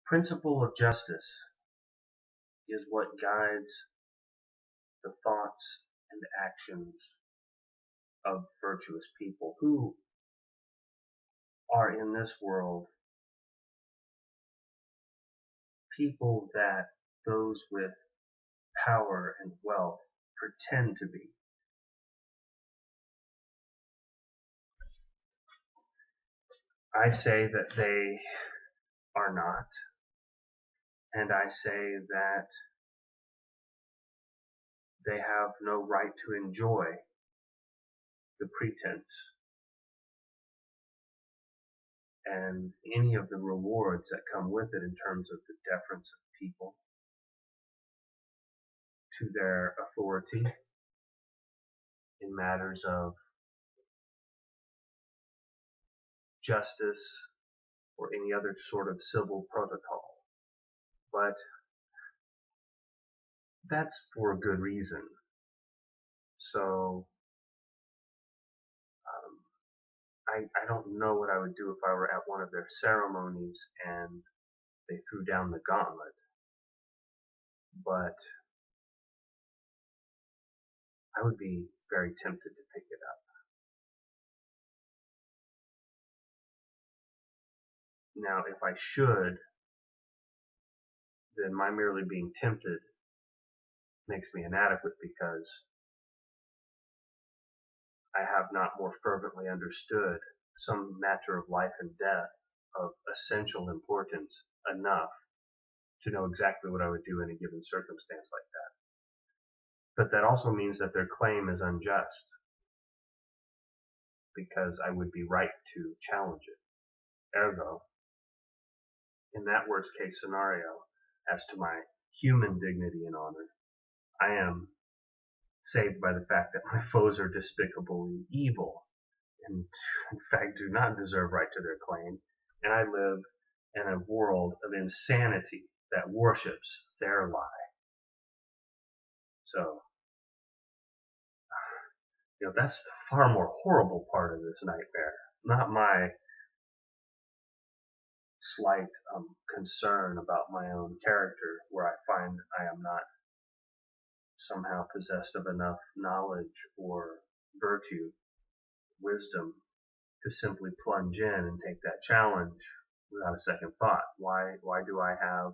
principle of justice is what guides the thoughts and actions of virtuous people who are in this world people that those with power and wealth pretend to be. I say that they are not, and I say that they have no right to enjoy the pretense and any of the rewards that come with it in terms of the deference of people to their authority in matters of justice or any other sort of civil protocol. But that's for a good reason. So I don't know what I would do if I were at one of their ceremonies and they threw down the gauntlet. But I would be very tempted to pick it up. Now, if I should, then my merely being tempted makes me inadequate because I have not more fervently understood some matter of life and death of essential importance enough to know exactly what I would do in a given circumstance like that. But that also means that their claim is unjust because I would be right to challenge it. Ergo, in that worst case scenario, as to my human dignity and honor, I am saved by the fact that my foes are despicably evil and in fact do not deserve right to their claim, and I live in a world of insanity that worships their lie. So, that's the far more horrible part of this nightmare, not my slight concern about my own character, where I find I am not somehow possessed of enough knowledge or virtue, wisdom, to simply plunge in and take that challenge without a second thought. Why do I have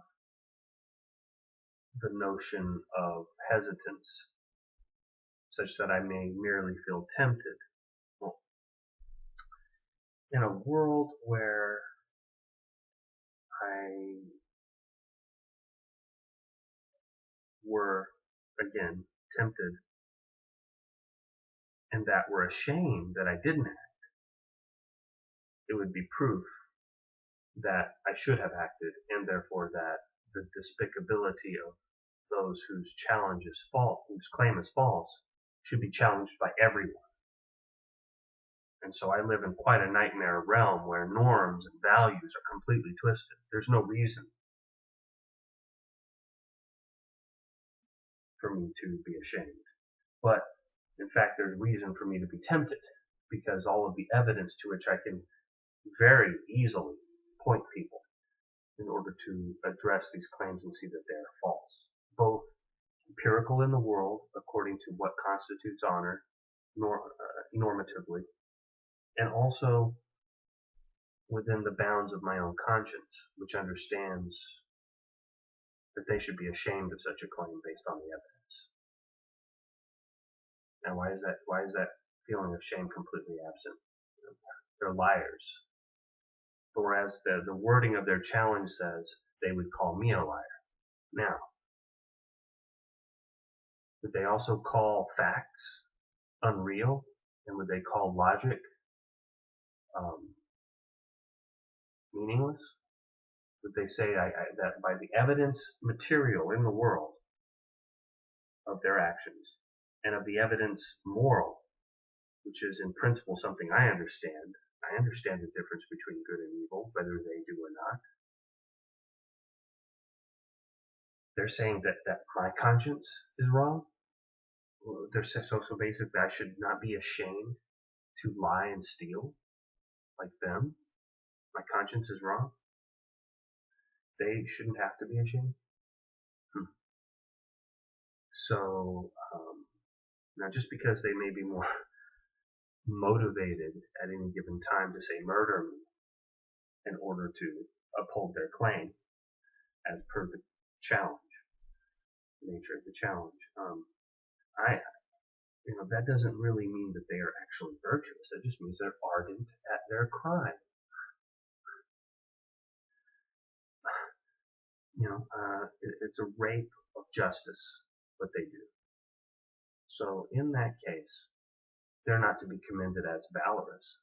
the notion of hesitance such that I may merely feel tempted? Well, in a world where I were, again, tempted, and that were ashamed that I didn't act, it would be proof that I should have acted, and therefore that the despicability of those whose challenge is false, whose claim is false, should be challenged by everyone. And so I live in quite a nightmare realm where norms and values are completely twisted. There's no reason for me to be ashamed. But in fact, there's reason for me to be tempted, because all of the evidence to which I can very easily point people in order to address these claims and see that they are false. Both empirical in the world, according to what constitutes honor normatively, and also within the bounds of my own conscience, which understands that they should be ashamed of such a claim based on the evidence. Now, why is that feeling of shame completely absent? They're liars. Whereas the wording of their challenge says they would call me a liar. Now, would they also call facts unreal? And would they call logic meaningless? Would they say that by the evidence material in the world of their actions, and of the evidence moral, which is in principle something I understand the difference between good and evil, whether they do or not. They're saying that my conscience is wrong. They're so basically I should not be ashamed to lie and steal like them. My conscience is wrong. they shouldn't have to be ashamed. So now, just because they may be more motivated at any given time to say murder me in order to uphold their claim, as per the challenge, the nature of the challenge, that doesn't really mean that they are actually virtuous. It just means they're ardent at their crime. It's a rape of justice, what they do. So in that case, they're not to be commended as valorous.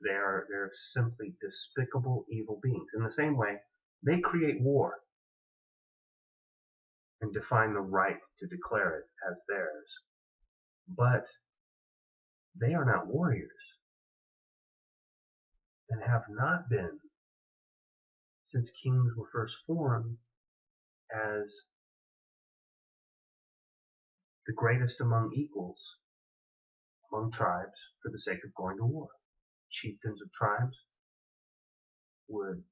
They're simply despicable, evil beings. In the same way, they create war and define the right to declare it as theirs. But they are not warriors, and have not been since kings were first formed as the greatest among equals, among tribes, for the sake of going to war. Chieftains of tribes would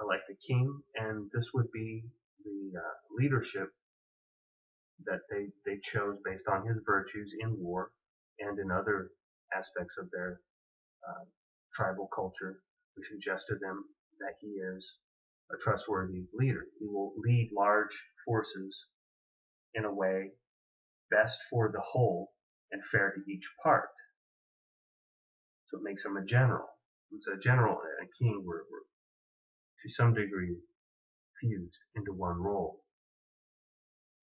elect a king, and this would be the leadership that they chose based on his virtues in war and in other aspects of their tribal culture. We suggest to them that he is a trustworthy leader. He will lead large forces in a way best for the whole and fair to each part. So it makes him a general. It's a general and a king were to some degree fused into one role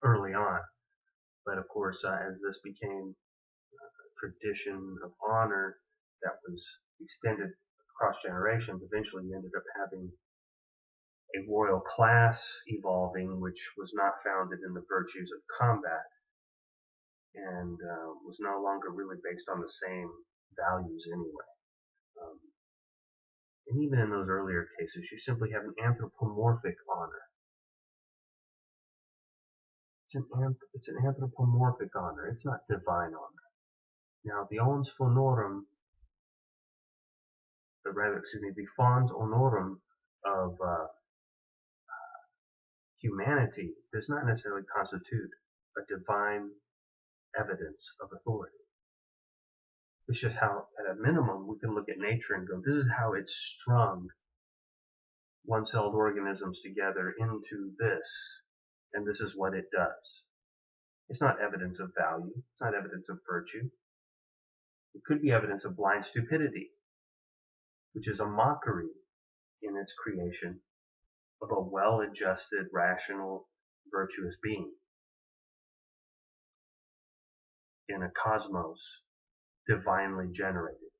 early on. But of course, as this became a tradition of honor that was extended across generations, eventually you ended up having a royal class evolving, which was not founded in the virtues of combat and was no longer really based on the same values anyway. And even in those earlier cases, you simply have an anthropomorphic honor. It's an anthropomorphic honor. It's not divine honor. Now, the ons honorum, the fons honorum of humanity does not necessarily constitute a divine evidence of authority. It's just how, at a minimum, we can look at nature and go, this is how it's strung one-celled organisms together into this, and this is what it does. It's not evidence of value. It's not evidence of virtue. It could be evidence of blind stupidity, which is a mockery in its creation of a well-adjusted, rational, virtuous being in a cosmos divinely generated.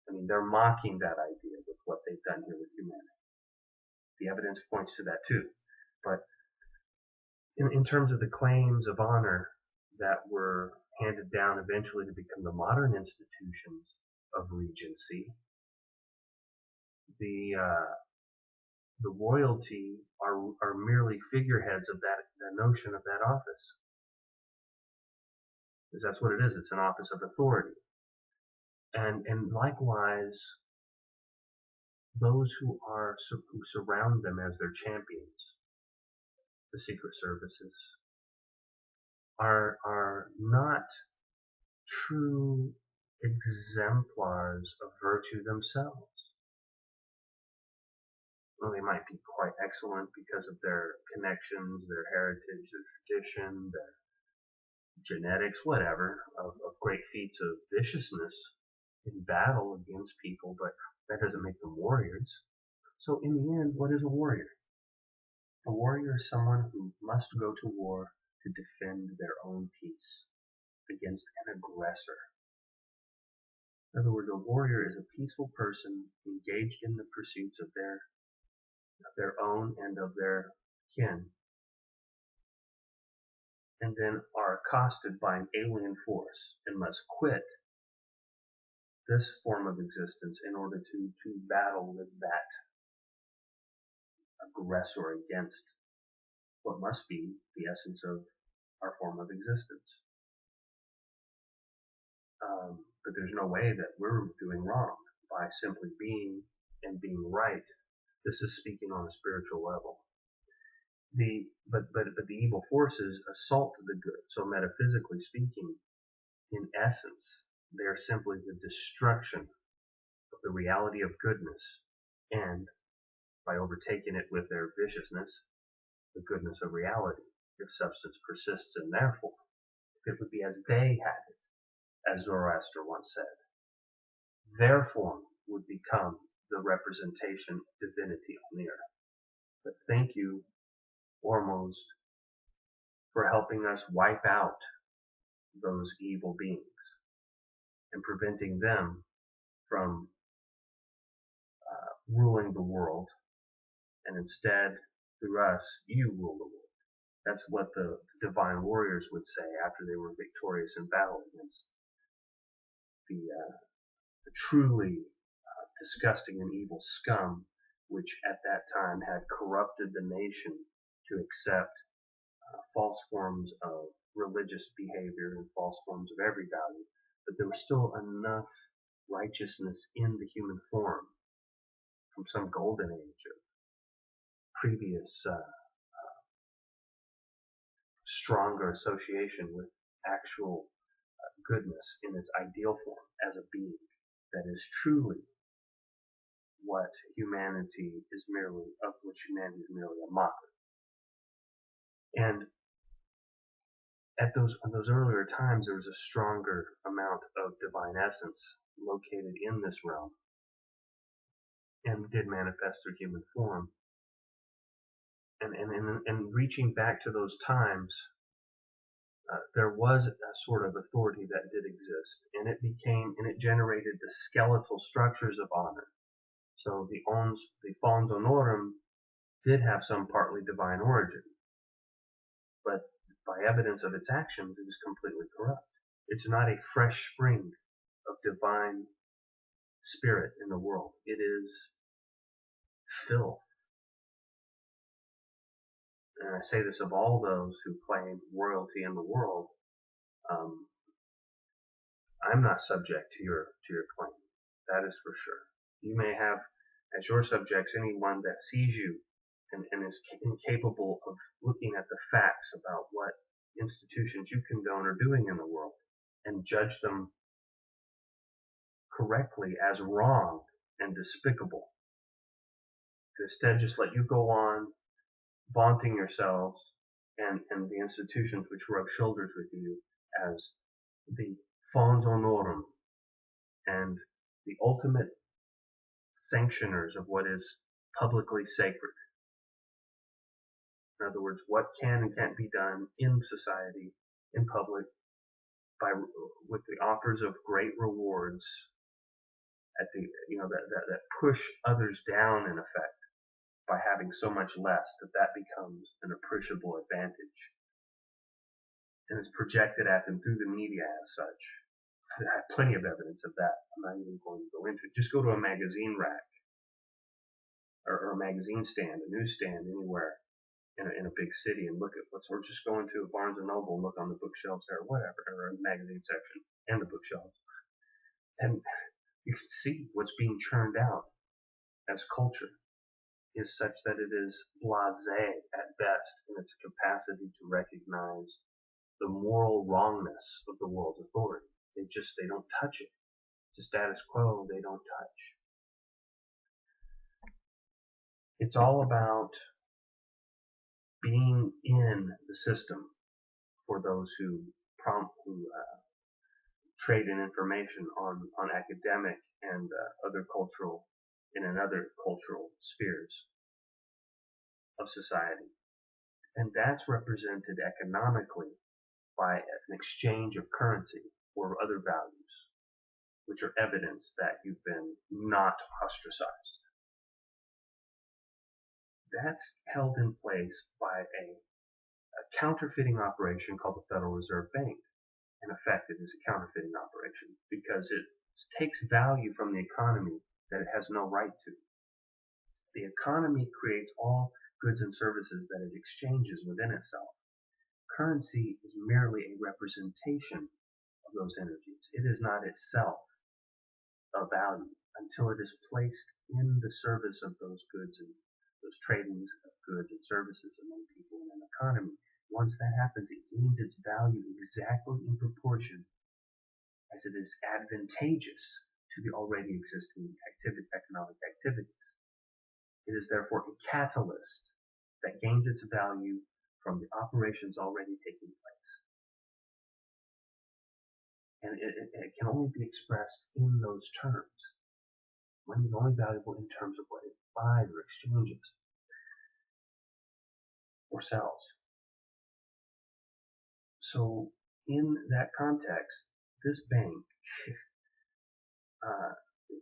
I mean, they're mocking that idea with what they've done here with humanity. The evidence points to that too. But in terms of the claims of honor that were handed down eventually to become the modern institutions of regency, the royalty are merely figureheads of the notion of that office. Because that's what it is. It's an office of authority. And likewise, those who surround them as their champions, the secret services, are not true exemplars of virtue themselves. Well, they might be quite excellent because of their connections, their heritage, their tradition, their genetics, whatever, of great feats of viciousness in battle against people, but that doesn't make them warriors. So in the end, what is a warrior? A warrior is someone who must go to war to defend their own peace against an aggressor. In other words, a warrior is a peaceful person engaged in the pursuits of their own and of their kin, and then are accosted by an alien force and must quit this form of existence in order to battle with that aggressor against what must be the essence of our form of existence. But there's no way that we're doing wrong by simply being and being right This is speaking on a spiritual level. But the evil forces assault the good. So metaphysically speaking, in essence, they are simply the destruction of the reality of goodness, and by overtaking it with their viciousness, the goodness of reality, if substance persists in their form. It would be as they had it, as Zoroaster once said. Their form would become the representation of divinity on the earth. But thank you, Ormuzd, for helping us wipe out those evil beings and preventing them from ruling the world, and instead, through us, you rule the world. That's what the divine warriors would say after they were victorious in battle against the truly disgusting and evil scum, which at that time had corrupted the nation to accept false forms of religious behavior and false forms of every value. But there was still enough righteousness in the human form from some golden age of previous stronger association with actual goodness in its ideal form as a being that is truly what humanity is merely, of which humanity is merely a mockery. And at those earlier times, there was a stronger amount of divine essence located in this realm and did manifest through human form. And reaching back to those times, there was a sort of authority that did exist, and it generated the skeletal structures of honor. So the fons honorum did have some partly divine origin, but by evidence of its actions, it is completely corrupt. It's not a fresh spring of divine spirit in the world. It is filth. And I say this of all those who claim royalty in the world. I'm not subject to your claim. That is for sure. You may have as your subjects anyone that sees you and is incapable of looking at the facts about what institutions you condone are doing in the world and judge them correctly as wrong and despicable. Instead, just let you go on vaunting yourselves and the institutions which rub shoulders with you as the fons honorum and the ultimate sanctioners of what is publicly sacred. In other words, what can and can't be done in society, in public, with the offers of great rewards at the that push others down in effect by having so much less that becomes an appreciable advantage, and is projected at them through the media as such. I have plenty of evidence of that. I'm not even going to go into it. Just go to a magazine rack or a magazine stand, a newsstand anywhere in a big city and look at or just go into a Barnes and Noble and look on the bookshelves there or whatever, or a magazine section and the bookshelves. And you can see what's being churned out as culture is such that it is blasé at best in its capacity to recognize the moral wrongness of the world's authority. They don't touch it. The status quo, they don't touch. It's all about being in the system for those who trade in information on academic and other cultural spheres of society. And that's represented economically by an exchange of currency or other values, which are evidence that you've been not ostracized. That's held in place by a counterfeiting operation called the Federal Reserve Bank. In effect, it is a counterfeiting operation because it takes value from the economy that it has no right to. The economy creates all goods and services that it exchanges within itself. Currency is merely a representation of those energies. It is not itself a value. until it is placed in the service of those goods and those tradings of goods and services among people in an economy. Once that happens, it gains its value exactly in proportion as it is advantageous to the already existing economic activities. It is therefore a catalyst that gains its value from the operations already taking place. And it can only be expressed in those terms. Money is only valuable in terms of what it buys or exchanges or sells. So in that context, this bank,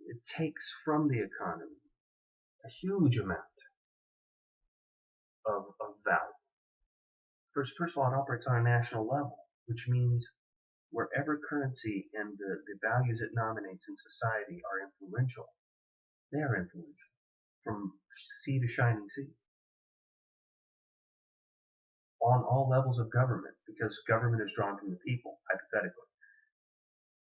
it takes from the economy a huge amount of value. First of all, it operates on a national level, which means wherever currency and the values it nominates in society are influential, they are influential from sea to shining sea. On all levels of government, because government is drawn from the people, hypothetically.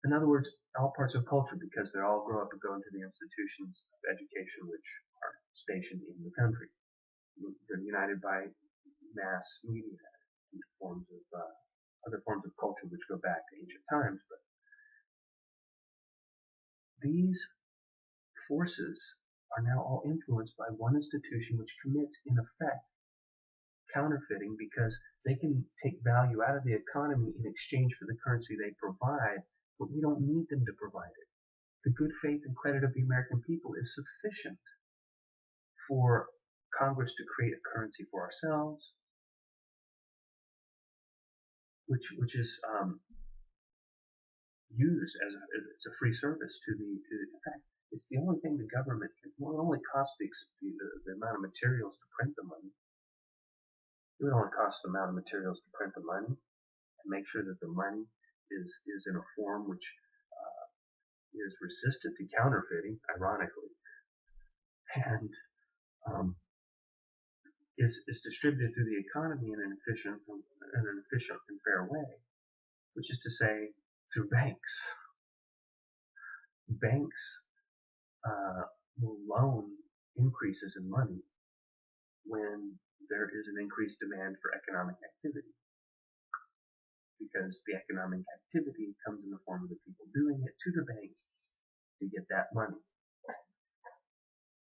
In other words, all parts of culture, because they all grow up and go into the institutions of education which are stationed in the country. They're united by mass media and forms of other forms of culture which go back to ancient times. But these forces are now all influenced by one institution which commits, in effect, counterfeiting, because they can take value out of the economy in exchange for the currency they provide, but we don't need them to provide it. The good faith and credit of the American people is sufficient for Congress to create a currency for ourselves, which is used as a free service to the. In fact, it's the only thing the government can. Well, it only costs the amount of materials to print the money. It would only cost the amount of materials to print the money and make sure that the money is in a form which is resistant to counterfeiting, ironically, and is distributed through the economy in an efficient and fair way, which is to say, through banks. Banks will loan increases in money when there is an increased demand for economic activity, because the economic activity comes in the form of the people doing it to the bank to get that money.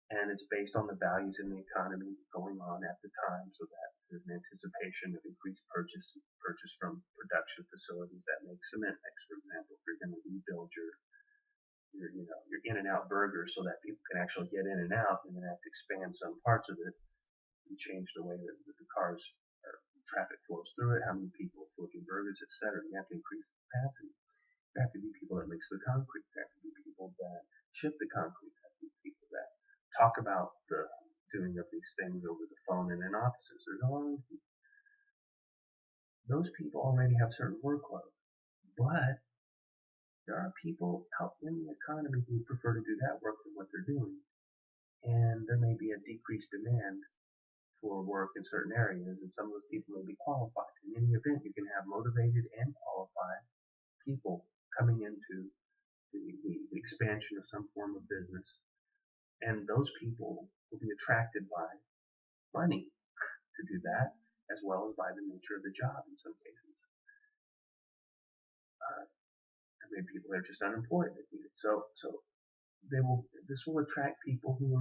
And it's based on the values in the economy going on at the time, so that there's an anticipation of increased purchase from production facilities that make cement mix, for example. If you're going to rebuild your In-N-Out burger so that people can actually get in and out, you're going to have to expand some parts of it and change the way that the cars or traffic flows through it, how many people are flipping burgers, etc. You have to increase the capacity. There have to be people that mix the concrete. There have to be people that ship the concrete. There have to be people that talk about the doing of these things over the phone and in offices. There's a lot of people. Those people already have certain workload, but there are people out in the economy who would prefer to do that work than what they're doing. And there may be a decreased demand for work in certain areas, and some of those people may be qualified. In any event, you can have motivated and qualified people coming into the expansion of some form of business, and those people will be attracted by money to do that, as well as by the nature of the job in some cases. There may be people that are just unemployed that need it. So this will attract people who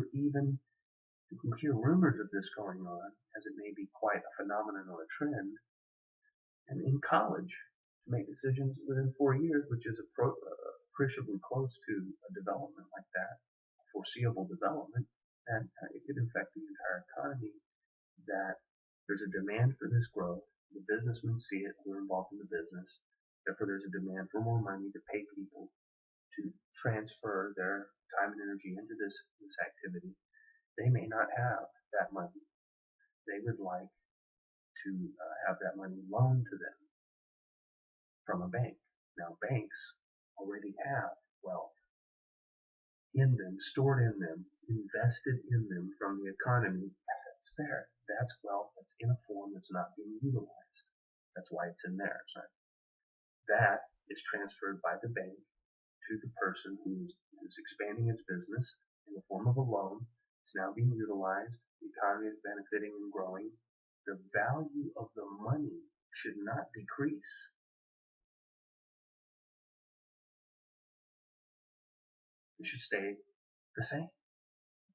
hear rumors of this going on, as it may be quite a phenomenon or a trend, and in college to make decisions within 4 years, which is appreciably close to a development like that, a foreseeable development, and it could affect the entire economy, that there's a demand for this growth, the businessmen see it, who are involved in the business, therefore there's a demand for more money to pay people to transfer their time and energy into this activity. They may not have that money. They would like to have that money loaned to them from a bank. Now, banks already have wealth in them, stored in them, invested in them from the economy. That's there. That's wealth that's in a form that's not being utilized. That's why it's in there. So that is transferred by the bank to to the person who's expanding its business in the form of a loan. It's now being utilized. The economy is benefiting and growing. The value of the money should not decrease. It should stay the same.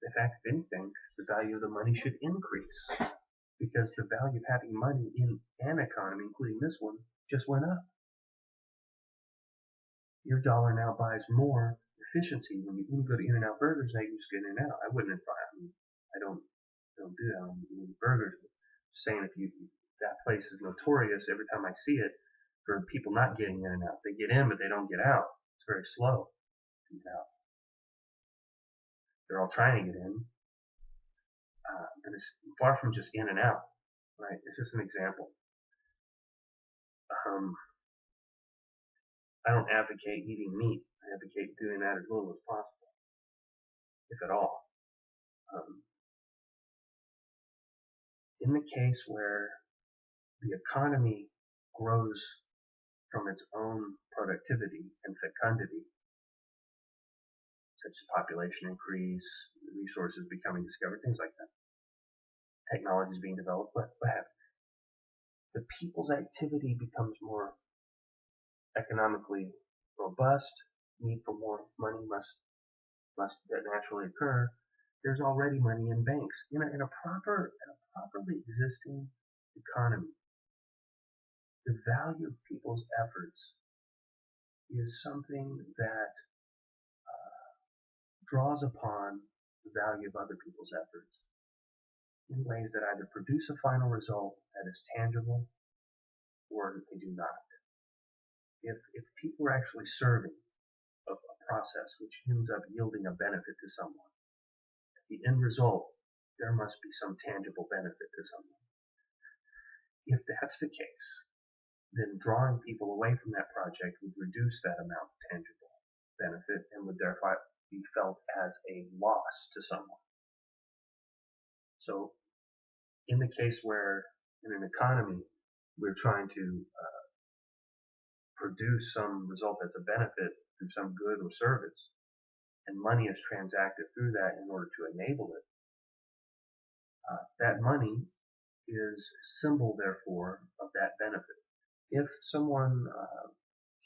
In fact, if anything, the value of the money should increase because the value of having money in an economy, including this one, just went up. Your dollar now buys more efficiency. When you go to In-N-Out Burgers, now you just get In-N-Out. I wouldn't buy them. I don't do that. I don't eat burgers. But just saying, that place is notorious every time I see it for people not getting in and out. They get in, but they don't get out. It's very slow to get out. They're all trying to get in, and it's far from just in and out, right? It's just an example. I don't advocate eating meat. I advocate doing that as little as possible, if at all. In the case where the economy grows from its own productivity and fecundity, such as population increase, resources becoming discovered, things like that, technologies being developed, what happens? The people's activity becomes more economically robust. Need for more money must naturally occur. There's already money in banks. In a properly existing economy, the value of people's efforts is something that draws upon the value of other people's efforts in ways that either produce a final result that is tangible or they do not. If people are actually serving a process which ends up yielding a benefit to someone, at the end result, there must be some tangible benefit to someone. If that's the case, then drawing people away from that project would reduce that amount of tangible benefit and would therefore be felt as a loss to someone. So in the case where in an economy we're trying to produce some result that's a benefit through some good or service, and money is transacted through that in order to enable it, that money is symbol, therefore, of that benefit. If someone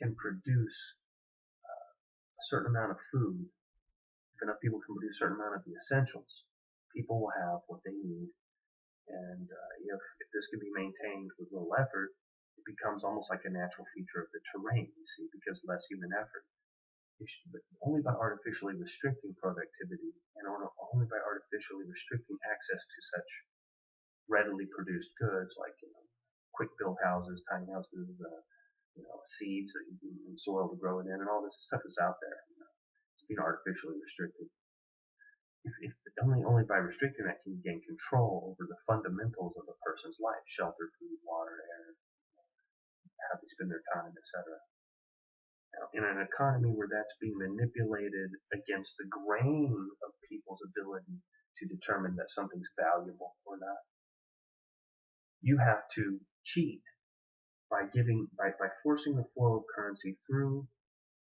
can produce a certain amount of food, if enough people can produce a certain amount of the essentials, people will have what they need. And if this can be maintained with little effort, it becomes almost like a natural feature of the terrain, you see, because less human effort. But only by artificially restricting productivity and only by artificially restricting access to such readily produced goods like quick built houses, tiny houses, seeds that you can in soil to grow it in, and all this stuff is out there. It's being artificially restricted. If only by restricting that can you gain control over the fundamentals of a person's life: shelter, food, water, air, how they spend their time, etc. Now, in an economy where that's being manipulated against the grain of people's ability to determine that something's valuable or not, you have to cheat by forcing the flow of currency through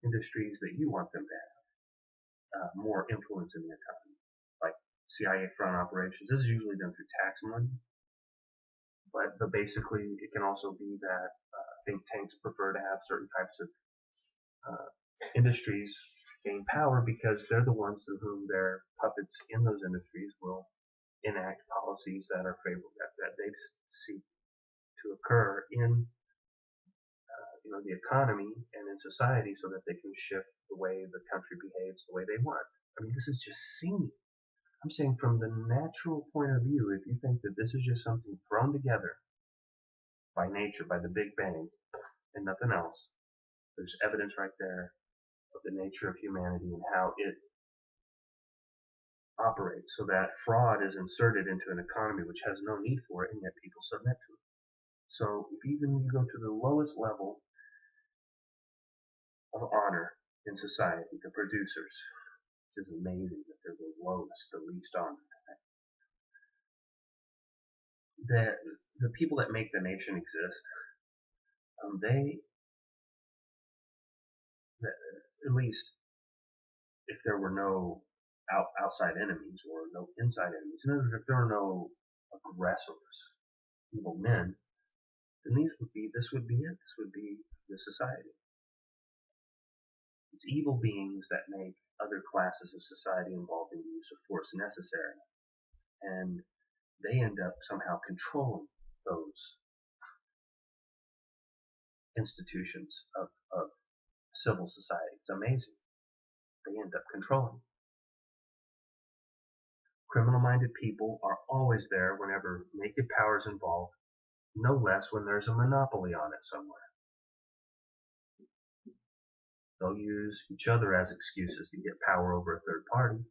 industries that you want them to have more influence in the economy, like CIA front operations. This is usually done through tax money, but basically it can also be that think tanks prefer to have certain types of industries gain power because they're the ones through whom their puppets in those industries will enact policies that are favorable, that they seek to occur in the economy and in society so that they can shift the way the country behaves the way they want. I mean, this is just seen. I'm saying from the natural point of view, if you think that this is just something thrown together by nature, by the Big Bang, and nothing else, there's evidence right there of the nature of humanity and how it operates, so that fraud is inserted into an economy which has no need for it, and yet people submit to it. So if even you go to the lowest level of honor in society, the producers, which is amazing that they're the lowest, the least honored. The people that make the nation exist, at least if there were no outside enemies or no inside enemies, in other words, if there were no aggressors, evil men, then this would be it. This would be the society. It's evil beings that make other classes of society involving the use of force necessary, and they end up somehow controlling those institutions of civil society. It's amazing. They end up controlling. Criminal-minded people are always there whenever naked power is involved, no less when there's a monopoly on it somewhere. They'll use each other as excuses to get power over a third party.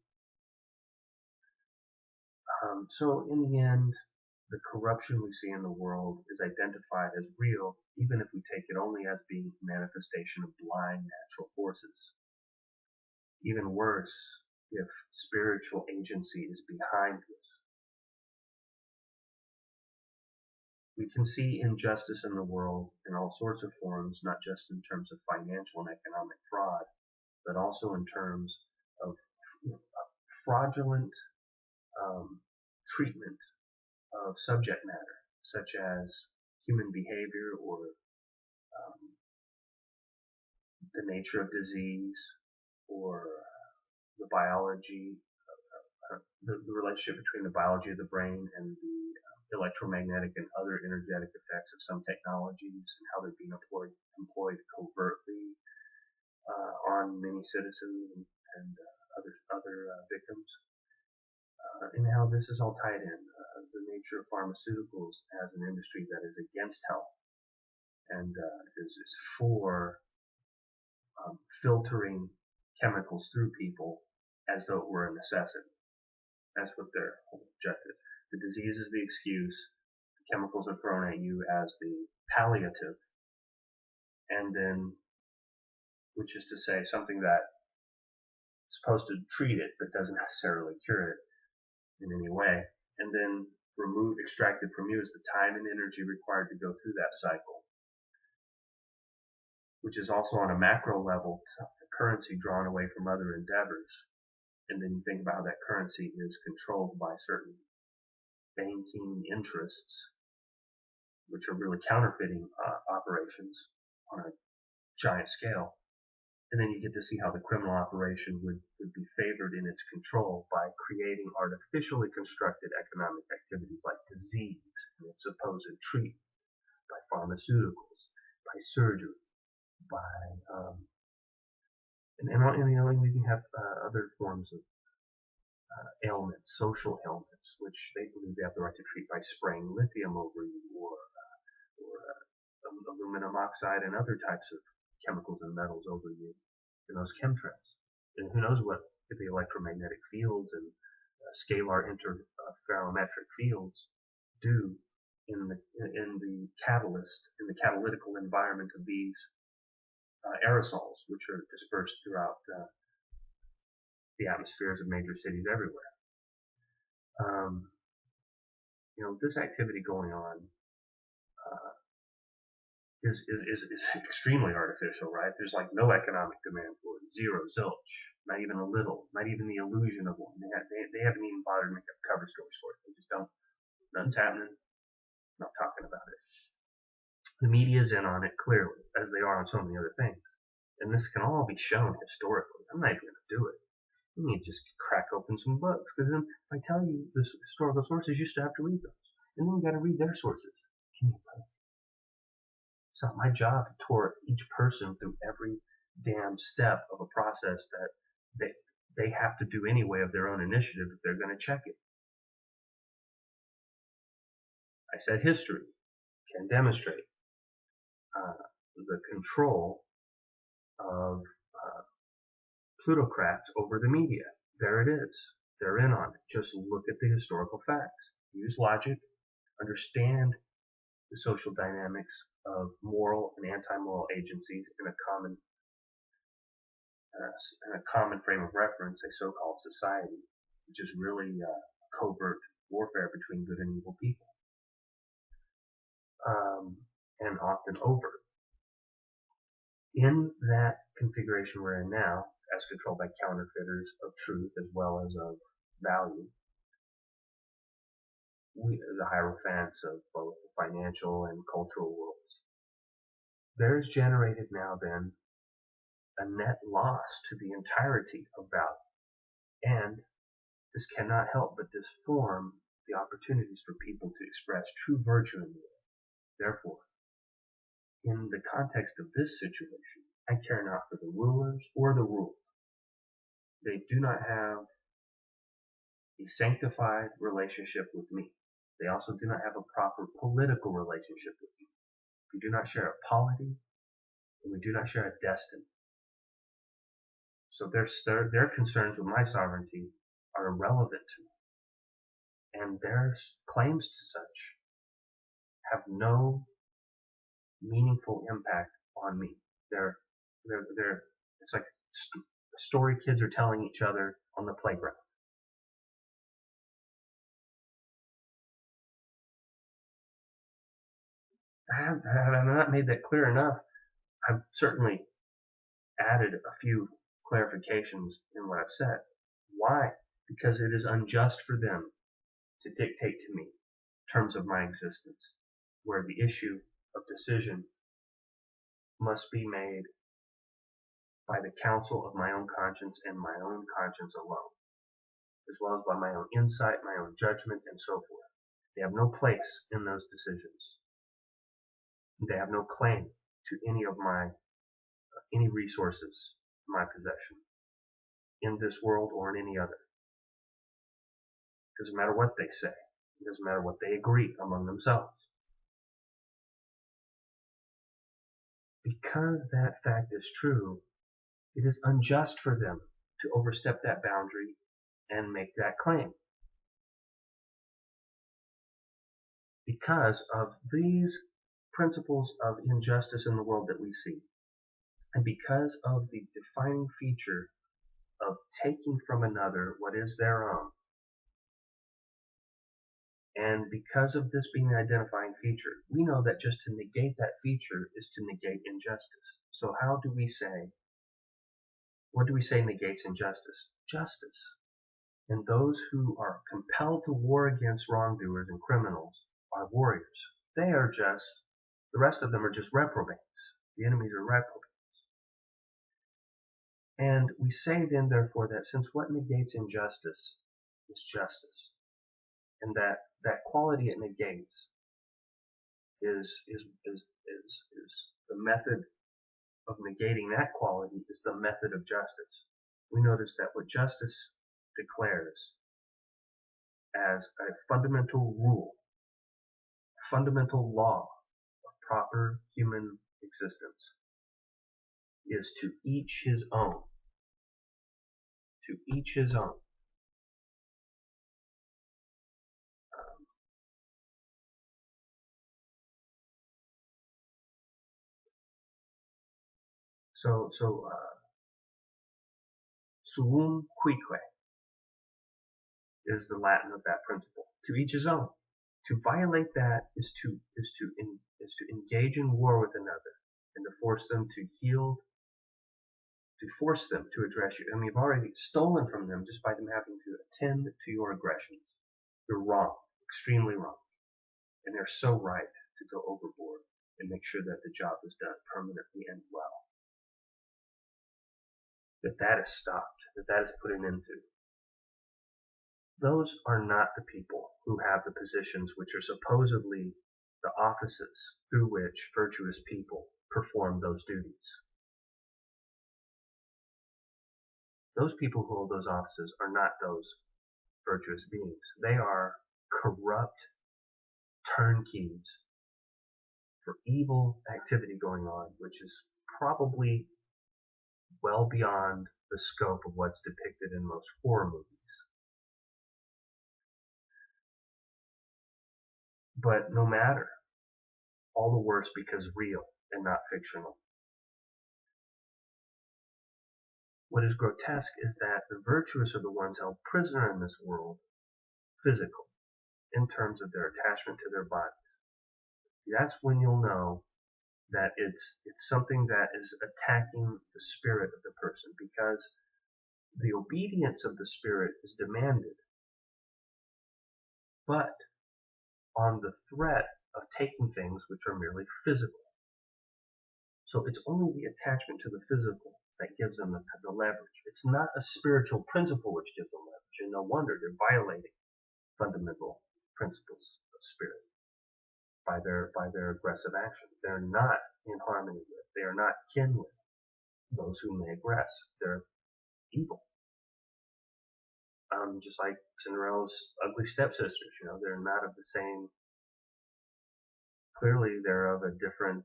So in the end, the corruption we see in the world is identified as real, even if we take it only as being a manifestation of blind natural forces. Even worse, if spiritual agency is behind this. We can see injustice in the world in all sorts of forms, not just in terms of financial and economic fraud, but also in terms of fraudulent treatment of subject matter, such as human behavior or the nature of disease or the biology, the relationship between the biology of the brain and the electromagnetic and other energetic effects of some technologies and how they're being employed covertly on many citizens and other victims, and how this is all tied in. The nature of pharmaceuticals as an industry that is against health and is for filtering chemicals through people as though it were a necessity. That's what their whole objective. The disease is the excuse. The chemicals are thrown at you as the palliative, and then, which is to say, something that is supposed to treat it but doesn't necessarily cure it in any way. And then extracted from you is the time and energy required to go through that cycle, which is also on a macro level the currency drawn away from other endeavors. And then you think about how that currency is controlled by certain banking interests, which are really counterfeiting operations on a giant scale. And then you get to see how the criminal operation would be favored in its control by creating artificially constructed economic activities like disease and its supposed treatment, by pharmaceuticals, by surgery, by and we can have other forms of ailments, social ailments, which they believe they have the right to treat by spraying lithium over you or aluminum oxide and other types of chemicals and metals over you in those chemtrails. And who knows what the electromagnetic fields and scalar interferometric fields do in the catalytical environment of these aerosols, which are dispersed throughout the atmospheres of major cities everywhere. This activity going on is extremely artificial, right? There's like no economic demand for it, zero, zilch, not even a little, not even the illusion of one. They haven't even bothered to make up cover stories for it. They just don't. Nothing's happening. Not talking about it. The media's in on it clearly, as they are on so many other things. And this can all be shown historically. I'm not even going to do it. You need to just crack open some books, because then if I tell you the historical sources, you still have to read those. And then you got to read their sources. Can you believe it? It's not my job to tour each person through every damn step of a process that they have to do anyway of their own initiative if they're going to check it. I said history can demonstrate the control of plutocrats over the media. There it is. They're in on it. Just look at the historical facts. Use logic. Understand the social dynamics of moral and anti-moral agencies in a common frame of reference, a so-called society, which is really covert warfare between good and evil people, and often overt. In that configuration we're in now, as controlled by counterfeiters of truth as well as of value, the hierophants of both the financial and cultural worlds, there's generated now then a net loss to the entirety of value. And this cannot help but disform the opportunities for people to express true virtue in the world. Therefore, in the context of this situation, I care not for the rulers or the ruled. They do not have a sanctified relationship with me. They also do not have a proper political relationship with me. We do not share a polity, and we do not share a destiny. So their concerns with my sovereignty are irrelevant to me, and their claims to such have no meaningful impact on me. It's like a story kids are telling each other on the playground. Have I not made that clear enough? I've certainly added a few clarifications in what I've said. Why? Because it is unjust for them to dictate to me terms of my existence, where the issue of decision must be made by the counsel of my own conscience and my own conscience alone, as well as by my own insight, my own judgment, and so forth. They have no place in those decisions. They have no claim to any resources in my possession, in this world or in any other. It doesn't matter what they say. It doesn't matter what they agree among themselves. Because that fact is true, it is unjust for them to overstep that boundary and make that claim. Because of these principles of injustice in the world that we see, and because of the defining feature of taking from another what is their own, and because of this being an identifying feature, we know that just to negate that feature is to negate injustice. So what do we say negates injustice? Justice. And those who are compelled to war against wrongdoers and criminals are warriors. They are just, the rest of them are just reprobates. The enemies are reprobates. And we say then, therefore, that since what negates injustice is justice, and that quality it negates is the method of negating that quality is the method of justice. We notice that what justice declares as a fundamental rule, fundamental law of proper human existence is to each his own. To each his own. Suum Cuique is the Latin of that principle. To each his own. To violate that is to engage in war with another and to force them to yield, to force them to address you. And you've already stolen from them just by them having to attend to your aggressions. You're wrong, extremely wrong. And they're so right to go overboard and make sure that the job is done permanently and well. That is stopped, that is put an end to. Those are not the people who have the positions which are supposedly the offices through which virtuous people perform those duties. Those people who hold those offices are not those virtuous beings. They are corrupt turnkeys for evil activity going on, which is probably well beyond the scope of what's depicted in most horror movies. But no matter, all the worse because real and not fictional. What is grotesque is that the virtuous are the ones held prisoner in this world, physical, in terms of their attachment to their bodies. That's when you'll know that it's something that is attacking the spirit of the person, because the obedience of the spirit is demanded, but on the threat of taking things which are merely physical. So it's only the attachment to the physical that gives them the leverage. It's not a spiritual principle which gives them leverage, and no wonder they're violating fundamental principles of spirit by their aggressive action. They're not in harmony with, they are not kin with those whom they aggress. They're evil. Just like Cinderella's ugly stepsisters, they're not of the same. Clearly, they're of a different.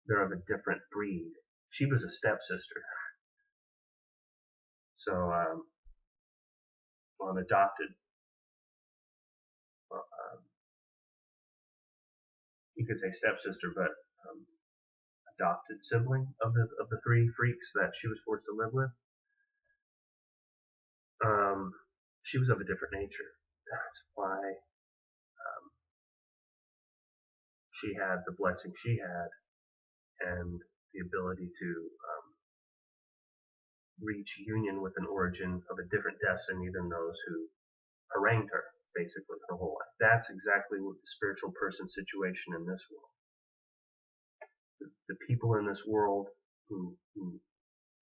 They're of a different breed. She was a stepsister, so an adopted. You could say stepsister, but adopted sibling of the three freaks that she was forced to live with. She was of a different nature. That's why she had the blessing she had, and the ability to reach union with an origin of a different destiny than those who harangued her, basically, her whole life. That's exactly what the spiritual person situation in this world. The people in this world who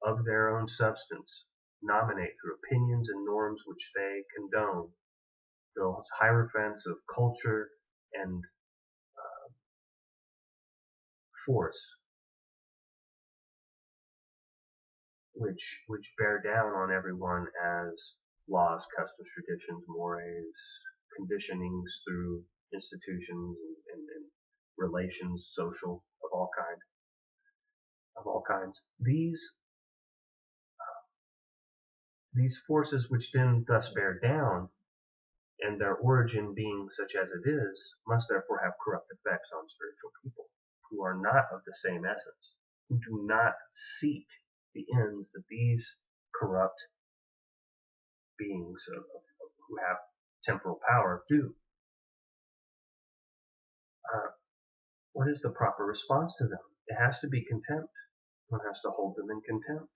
of their own substance nominate through opinions and norms which they condone those hierophants of culture and force, which bear down on everyone as laws, customs, traditions, mores, conditionings through institutions and relations, social of all kinds. These forces which then thus bear down, and their origin being such as it is, must therefore have corrupt effects on spiritual people who are not of the same essence, who do not seek the ends that these corrupt beings who have temporal power do. What is the proper response to them? It has to be contempt. One has to hold them in contempt.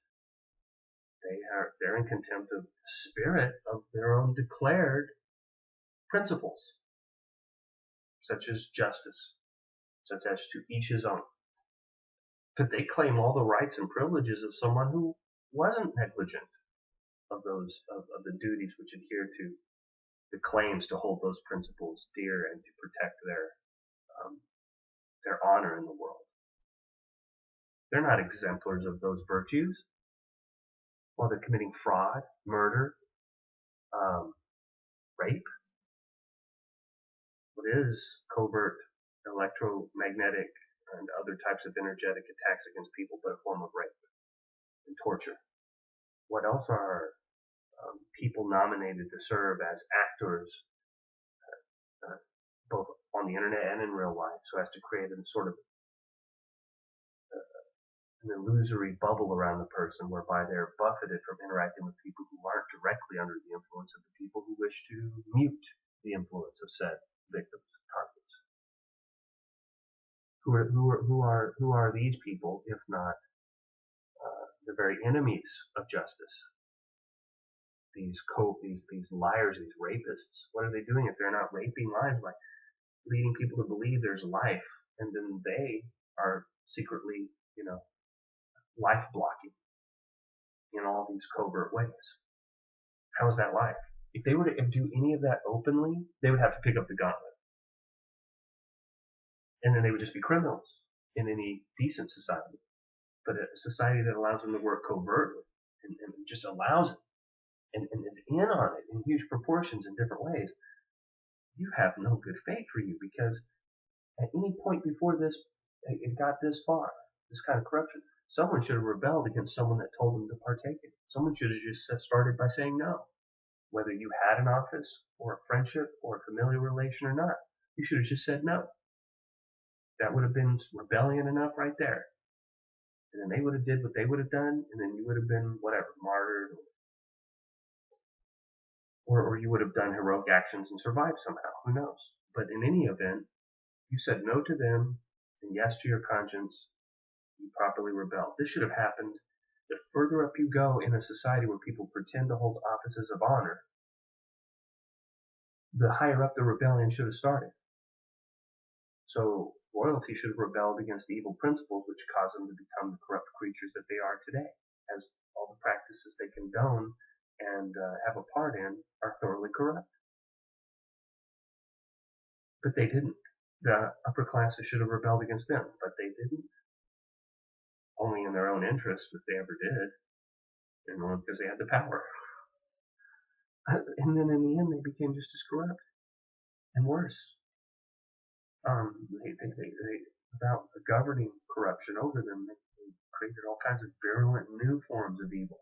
They're in contempt of the spirit of their own declared principles, such as justice, such as to each his own. But they claim all the rights and privileges of someone who wasn't negligent of those of the duties which adhere to the claims to hold those principles dear and to protect their honor in the world. They're not exemplars of those virtues while they're committing fraud, murder, rape. What is covert electromagnetic and other types of energetic attacks against people but a form of rape and torture? What else are people nominated to serve as actors, both on the internet and in real life, so as to create a sort of an illusory bubble around the person whereby they're buffeted from interacting with people who aren't directly under the influence of the people who wish to mute the influence of said victims, targets. Who are these people if not the very enemies of justice? These liars, these rapists. What are they doing if they're not raping lives by leading people to believe there's life, and then they are secretly, life blocking in all these covert ways? How is that life? If they were to do any of that openly, they would have to pick up the gauntlet. And then they would just be criminals in any decent society. But a society that allows them to work covertly and just allows it and is in on it in huge proportions in different ways, you have no good faith for you, because at any point before this, it got this far, this kind of corruption, someone should have rebelled against someone that told them to partake in it. Someone should have just started by saying no. Whether you had an office or a friendship or a familial relation or not, you should have just said no. That would have been rebellion enough right there. And then they would have did what they would have done, and then you would have been, whatever, martyred, or you would have done heroic actions and survived somehow. Who knows? But in any event, you said no to them and yes to your conscience. You properly rebelled. This should have happened. The further up you go in a society where people pretend to hold offices of honor, the higher up the rebellion should have started. So royalty should have rebelled against the evil principles which caused them to become the corrupt creatures that they are today, as all the practices they condone and have a part in are thoroughly corrupt. But they didn't. The upper classes should have rebelled against them, but they didn't. Only in their own interest, if they ever did, and only because they had the power. And then in the end, they became just as corrupt and worse. Without a governing corruption over them, they created all kinds of virulent new forms of evil,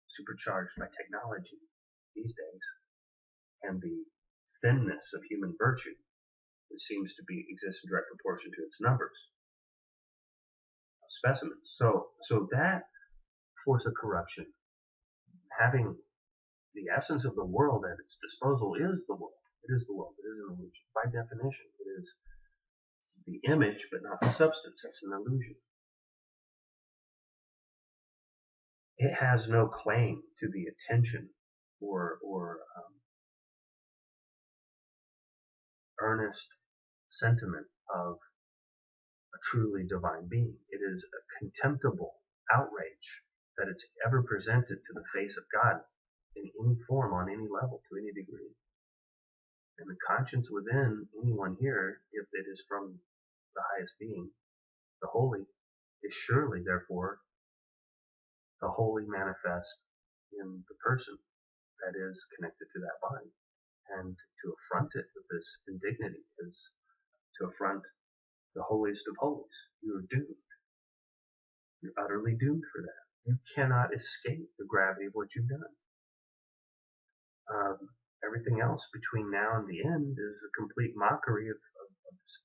supercharged by technology these days, and the thinness of human virtue, which seems to exist in direct proportion to its numbers of specimens. So that force of corruption, having the essence of the world at its disposal, is the world. It is the world. It is an illusion. By definition, it is the image, but not the substance. It's an illusion. It has no claim to the attention or earnest sentiment of a truly divine being. It is a contemptible outrage that it's ever presented to the face of God in any form, on any level, to any degree. And the conscience within anyone here, if it is from the highest being, the holy, is surely, therefore, the holy manifest in the person that is connected to that body. And to affront it with this indignity is to affront the holiest of holies. You are doomed. You're utterly doomed for that. You cannot escape the gravity of what you've done. Everything else between now and the end is a complete mockery of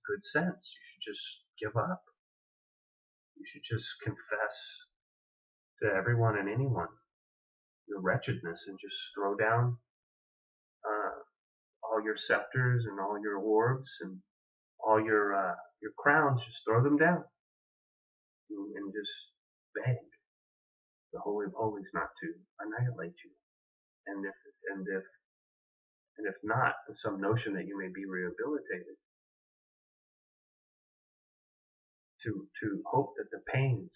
good sense. You should just give up. You should just confess to everyone and anyone your wretchedness and just throw down all your scepters and all your orbs and all your crowns. Just throw them down and just beg the Holy of Holies not to annihilate you. And if not, with some notion that you may be rehabilitated, to hope that the pains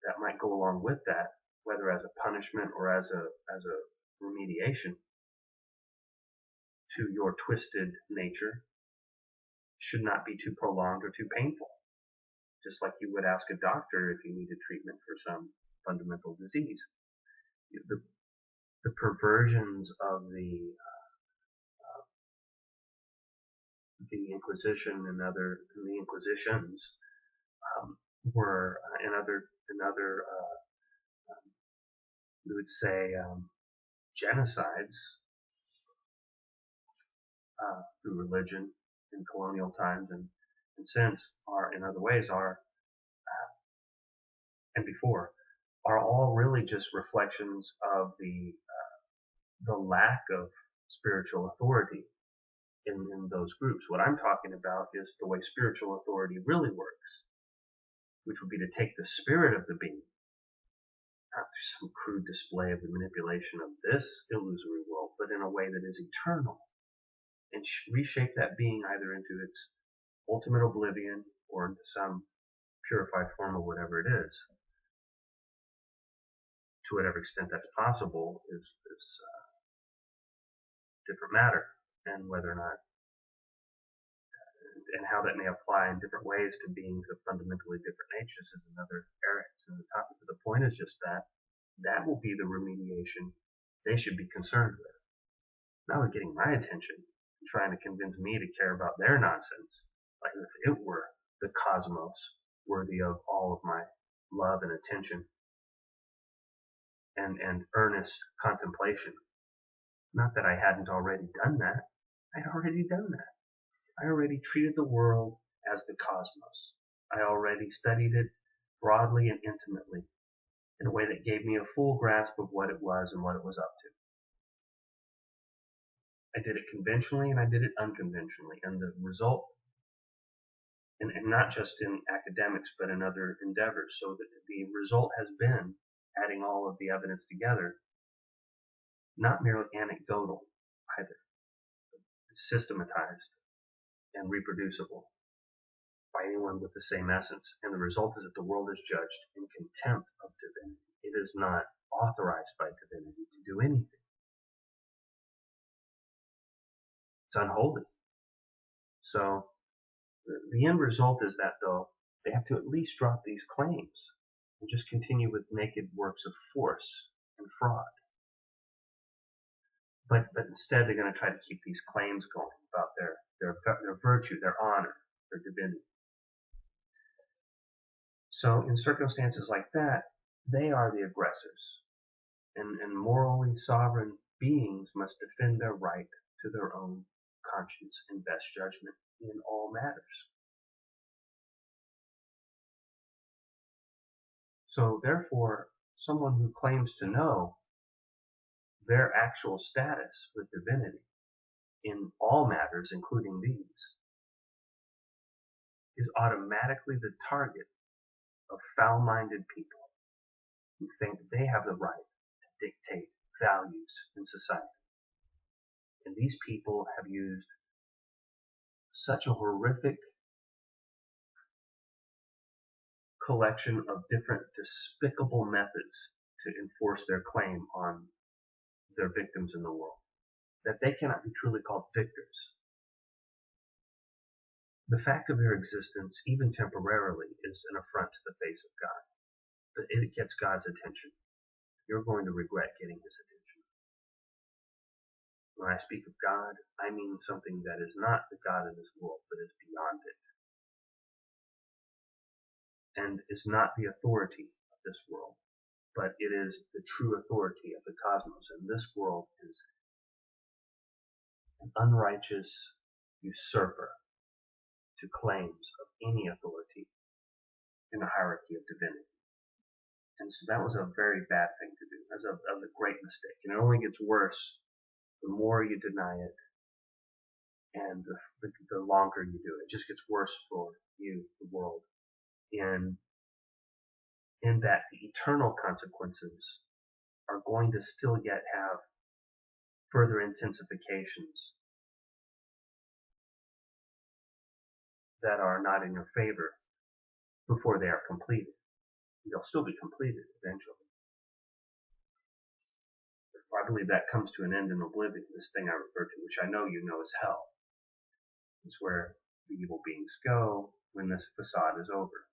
that might go along with that, whether as a punishment or as a remediation to your twisted nature, should not be too prolonged or too painful. Just like you would ask a doctor if you needed treatment for some fundamental disease. The perversions of the Inquisition and the Inquisitions were another we would say genocides through religion in colonial times and since are in other ways and before are all really just reflections of the lack of spiritual authority in those groups. What I'm talking about is the way spiritual authority really works, which would be to take the spirit of the being, not through some crude display of the manipulation of this illusory world, but in a way that is eternal, and reshape that being either into its ultimate oblivion or into some purified form of whatever it is. To whatever extent that's possible is different matter, and whether or not and how that may apply in different ways to beings of fundamentally different natures is another area to the topic. But the point is just that will be the remediation they should be concerned with. Not with getting my attention and trying to convince me to care about their nonsense, like as if it were the cosmos worthy of all of my love and attention and earnest contemplation. Not that I hadn't already done that. I had already done that. I already treated the world as the cosmos. I already studied it broadly and intimately in a way that gave me a full grasp of what it was and what it was up to. I did it conventionally and I did it unconventionally. And the result, and not just in academics, but in other endeavors, so that the result has been adding all of the evidence together, not merely anecdotal either, systematized and reproducible by anyone with the same essence. And the result is that the world is judged in contempt of divinity. It is not authorized by divinity to do anything. It's unholy. So the end result is that, though, they have to at least drop these claims and just continue with naked works of force and fraud. But instead they're going to try to keep these claims going about their virtue, their honor, their divinity. So in circumstances like that, they are the aggressors. And morally sovereign beings must defend their right to their own conscience and best judgment in all matters. So therefore, someone who claims to know their actual status with divinity in all matters, including these, is automatically the target of foul-minded people who think they have the right to dictate values in society. And these people have used such a horrific collection of different despicable methods to enforce their claim on their victims in the world that they cannot be truly called victors. The fact of their existence, even temporarily, is an affront to the face of God. But it gets God's attention. You're going to regret getting his attention. When I speak of God, I mean something that is not the God of this world, but is beyond it, and is not the authority of this world, but it is the true authority of the cosmos. And this world is an unrighteous usurper to claims of any authority in the hierarchy of divinity. And so that was a very bad thing to do. That was a great mistake. And it only gets worse the more you deny it and the longer you do it. It just gets worse for you, the world, in that the eternal consequences are going to still yet have further intensifications that are not in your favor before they are completed. They'll still be completed eventually. I believe that comes to an end in oblivion, this thing I refer to, which I know you know as hell. It's where the evil beings go when this facade is over.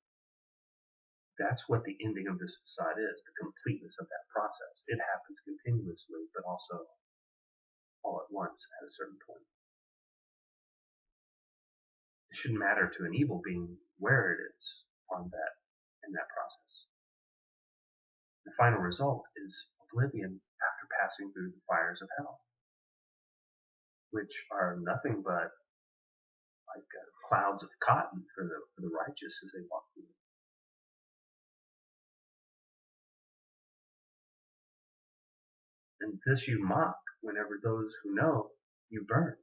That's what the ending of this facade is, the completeness of that process. It happens continuously, but also all at once at a certain point. It shouldn't matter to an evil being where it is in that process. The final result is oblivion after passing through the fires of hell, which are nothing but like clouds of cotton for the righteous as they walk through it. And this you mock whenever those who know you burn.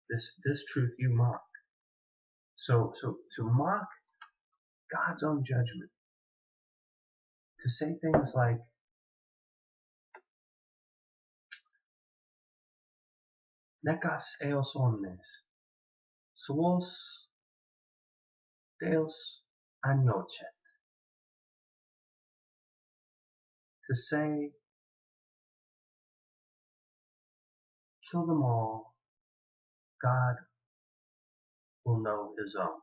This truth you mock. So to mock God's own judgment, to say things like, Necas eos omnes, suos Deus agnocet. To say, kill them all, God will know his own.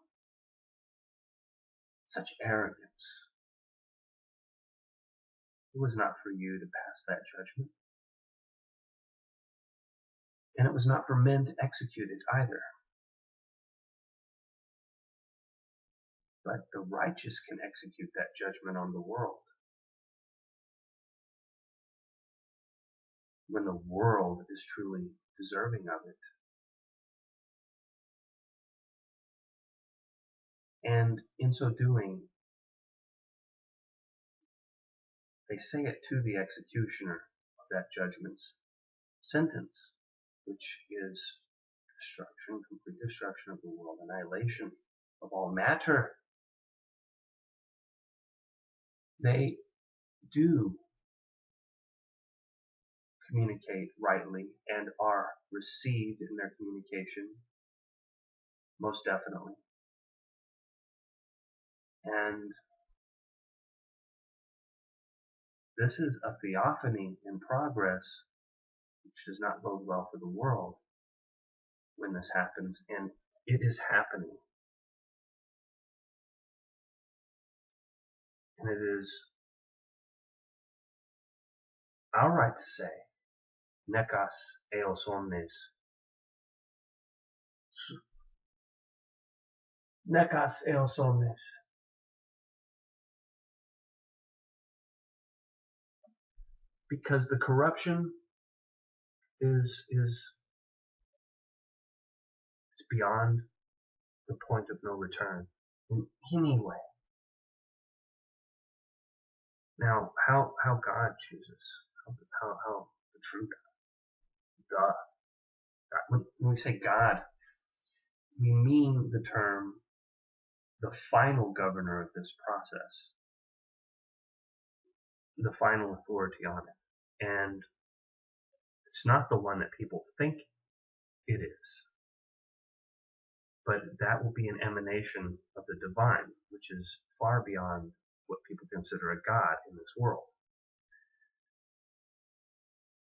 Such arrogance. It was not for you to pass that judgment. And it was not for men to execute it either. But the righteous can execute that judgment on the world. When the world is truly deserving of it. And in so doing, they say it to the executioner of that judgment sentence, which is destruction, complete destruction of the world, annihilation of all matter. They do communicate rightly and are received in their communication, most definitely. And this is a theophany in progress, which does not bode well for the world when this happens, and it is happening. And it is our right to say, Nekas eos omnes. Nekas eos omnes. Because the corruption is it's beyond the point of no return in any way. Now, how God chooses, how the true God, when we say God, we mean the term, the final governor of this process, the final authority on it. And it's not the one that people think it is, but that will be an emanation of the divine, which is far beyond what people consider a God in this world.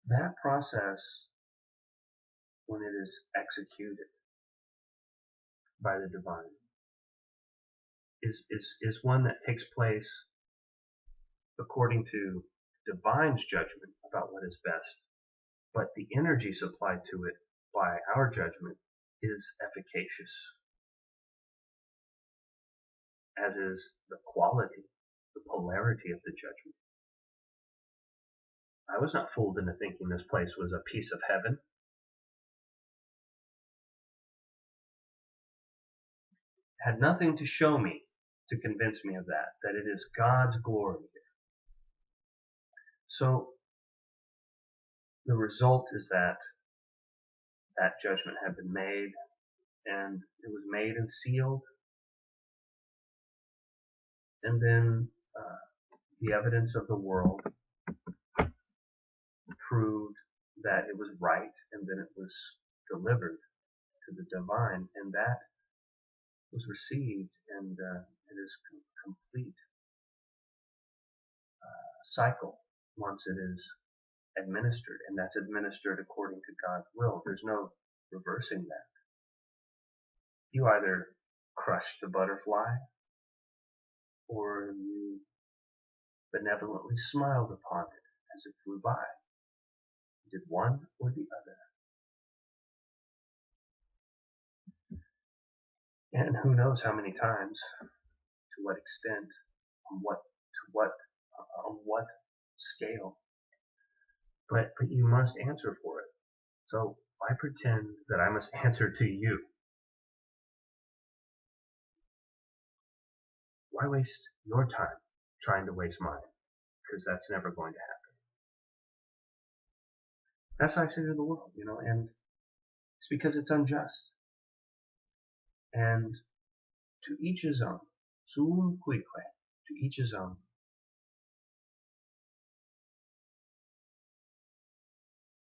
That process, when it is executed by the divine, is one that takes place according to divine's judgment about what is best, but the energy supplied to it by our judgment is efficacious, as is the quality, the polarity of the judgment. I was not fooled into thinking this place was a piece of heaven. It had nothing to show me to convince me of that it is God's glory here. So the result is that judgment had been made, and it was made and sealed, and then the evidence of the world proved that it was right, and then it was delivered to the divine, and that was received, and it is complete cycle once it is administered, and that's administered according to God's will. There's no reversing that. You either crush the butterfly, or you benevolently smiled upon it as it flew by. You did one or the other. And who knows how many times, to what extent, on what scale. But you must answer for it. So why pretend that I must answer to you? Why waste your time trying to waste mine? Because that's never going to happen. That's what I say to the world, and it's because it's unjust. And to each his own. Suum Cuique. To each his own.